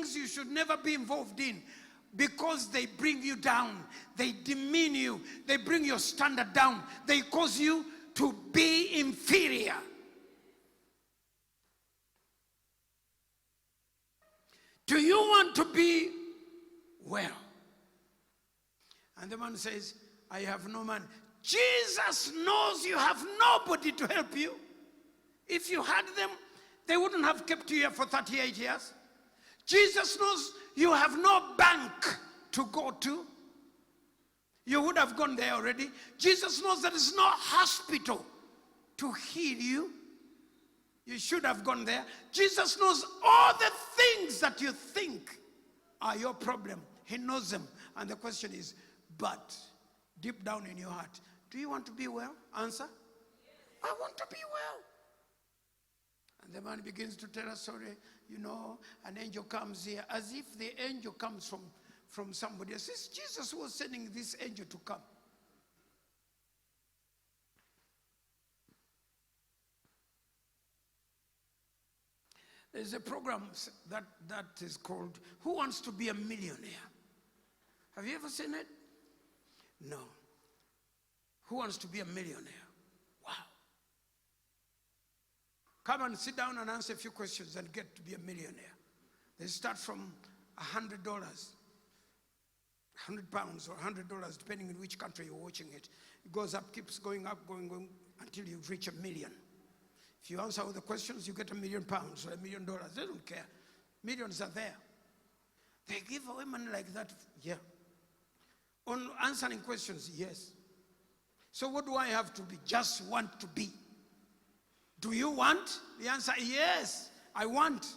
things you should never be involved in because they bring you down. They demean you. They bring your standard down. They cause you to be inferior. Do you want to be well? And the man says, I have no money. Jesus knows you have nobody to help you. If you had them, they wouldn't have kept you here for 38 years. Jesus knows you have no bank to go to. You would have gone there already. Jesus knows there is no hospital to heal you. You should have gone there. Jesus knows all the things that you think are your problem. He knows them. And the question is, but deep down in your heart, do you want to be well? Answer. I want to be well. And the man begins to tell a story. You know, an angel comes here, as if the angel comes from somebody else. It's Jesus who was sending this angel to come. There's a program that is called Who Wants to Be a Millionaire? Have you ever seen it? No. Who wants to be a millionaire? Wow. Come and sit down and answer a few questions and get to be a millionaire. They start from $100, £100 or $100, depending on which country you're watching it. It goes up, keeps going up, going until you reach $1 million. If you answer all the questions, you get £1 million or $1 million. They don't care. Millions are there. They give women like that, yeah. On answering questions, yes. So what do I have to be? Just want to be. Do you want? The answer, yes, I want.